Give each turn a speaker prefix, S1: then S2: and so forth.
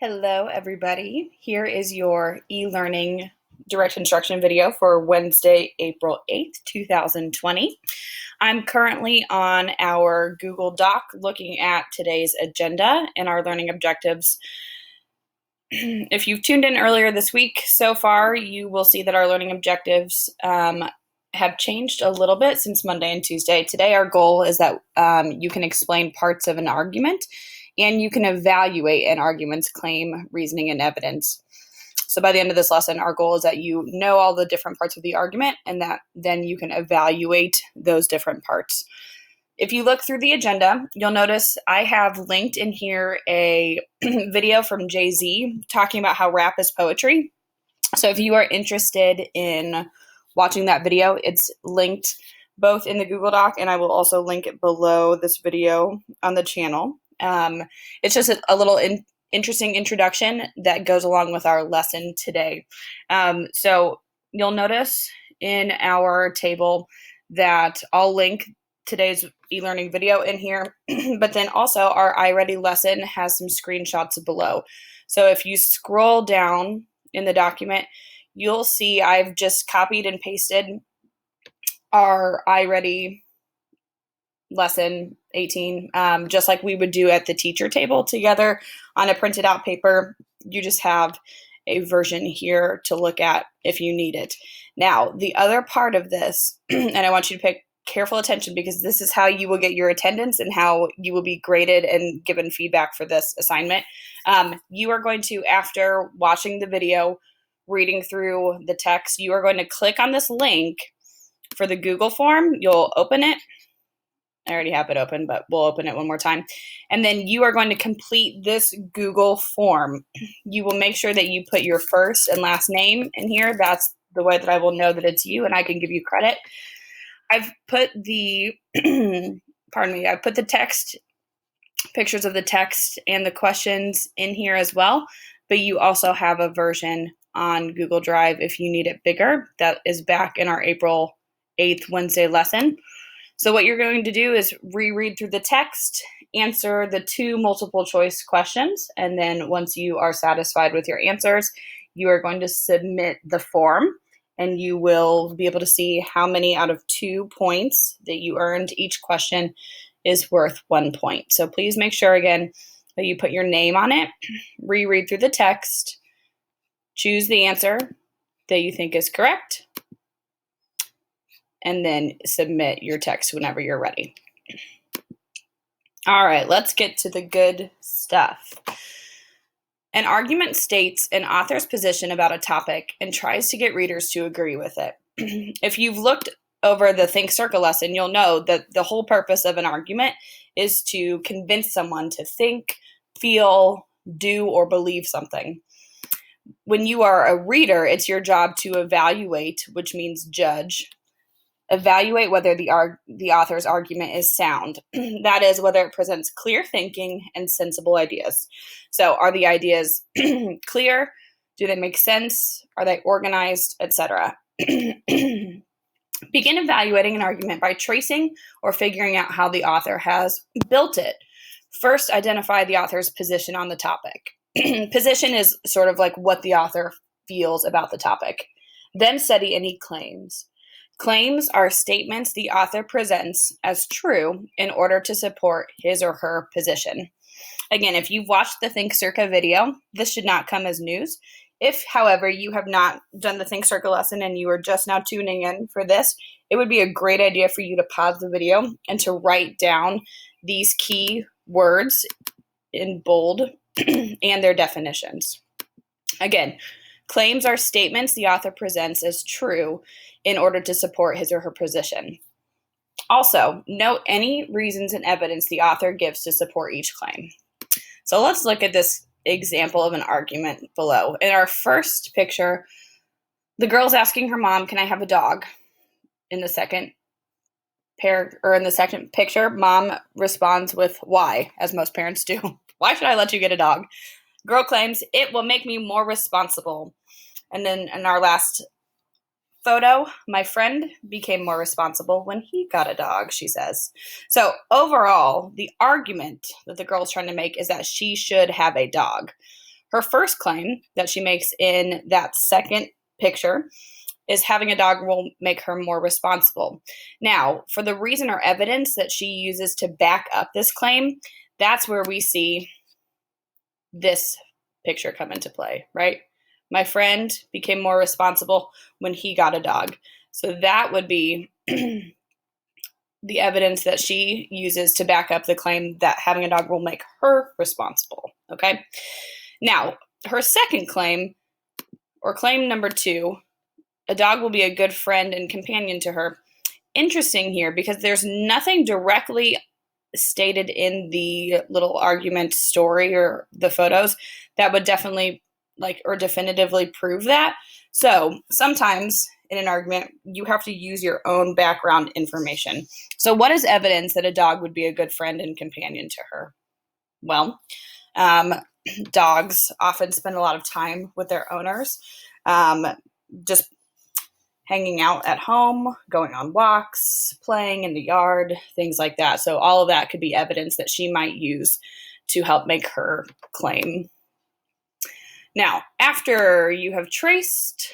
S1: Hello, everybody. Here is your e-learning direct instruction video for Wednesday, April 8th, 2020. I'm currently on our Google Doc looking at today's agenda and our learning objectives. If you've tuned in earlier this week so far, you will see that our learning objectives have changed a little bit since Monday and Tuesday. Today, our goal is that you can explain parts of an argument and you can evaluate an argument's claim, reasoning, and evidence. So by the end of this lesson, our goal is that you know all the different parts of the argument and that then you can evaluate those different parts. If you look through the agenda, you'll notice I have linked in here a video from Jay-Z talking about how rap is poetry. So if you are interested in watching that video, it's linked both in the Google Doc and I will also link it below this video on the channel. It's just a little interesting introduction that goes along with our lesson today. So you'll notice in our table that I'll link today's e-learning video in here, but then also our iReady lesson has some screenshots below. So if you scroll down in the document, you'll see I've just copied and pasted our iReady lesson 18, just like we would do at the teacher table together on a printed out paper. You just have a version here to look at if you need it. Now, the other part of this, and I want you to pay careful attention because this is how you will get your attendance and how you will be graded and given feedback for this assignment. You are going to, after watching the video, reading through the text, you are going to click on this link for the Google form. You'll open it. I already have it open, but we'll open it one more time. And then you are going to complete this Google form. You will make sure that you put your first and last name in here. That's the way that I will know that it's you and I can give you credit. I've put the, I've put the text, pictures of the text and the questions in here as well, but you also have a version on Google Drive if you need it bigger. That is back in our April 8th Wednesday lesson. So what you're going to do is reread through the text, answer the 2 multiple choice questions, and then once you are satisfied with your answers, you are going to submit the form, and you will be able to see how many out of 2 points that you earned. Each question is worth 1 point. So please make sure, again, that you put your name on it, reread through the text, choose the answer that you think is correct, and then submit your text whenever you're ready. All right, let's get to the good stuff. An argument states an author's position about a topic and tries to get readers to agree with it. If you've looked over the Think Circle lesson, you'll know that the whole purpose of an argument is to convince someone to think, feel, do, or believe something. When you are a reader, it's your job to evaluate, which means judge. Evaluate whether the author's argument is sound. That is, whether it presents clear thinking and sensible ideas. So are the ideas clear? Do they make sense? Are they organized, etc.? Begin evaluating an argument by tracing or figuring out how the author has built it. First, identify the author's position on the topic. Position is sort of like what the author feels about the topic. Then study any claims. Claims are statements the author presents as true in order to support his or her position. Again, if you've watched the Think Circa video, this should not come as news. If, however, you have not done the Think Circa lesson and you are just now tuning in for this, it would be a great idea for you to pause the video and to write down these key words in bold and their definitions. Again, claims are statements the author presents as true in order to support his or her position. Also, note any reasons and evidence the author gives to support each claim. So let's look at this example of an argument below. In our first picture, the girl's asking her mom, "Can I have a dog?" In the second picture, mom responds with "Why?" as most parents do. "Why should I let you get a dog?" Girl claims, "It will make me more responsible." And then in our last photo, "My friend became more responsible when he got a dog," she says. So overall, the argument that the girl's trying to make is that she should have a dog. Her first claim that she makes in that second picture is having a dog will make her more responsible. Now, for the reason or evidence that she uses to back up this claim, that's where we see this picture come into play, right? My friend became more responsible when he got a dog. So that would be the evidence that she uses to back up the claim that having a dog will make her responsible, okay? Now, her second claim, or claim number 2, a dog will be a good friend and companion to her. Interesting here because there's nothing directly stated in the little argument story or the photos that would definitely or definitively prove that. So sometimes in an argument, you have to use your own background information. So what is evidence that a dog would be a good friend and companion to her? Well, dogs often spend a lot of time with their owners, just hanging out at home, going on walks, playing in the yard, things like that. So all of that could be evidence that she might use to help make her claim. Now, after you have traced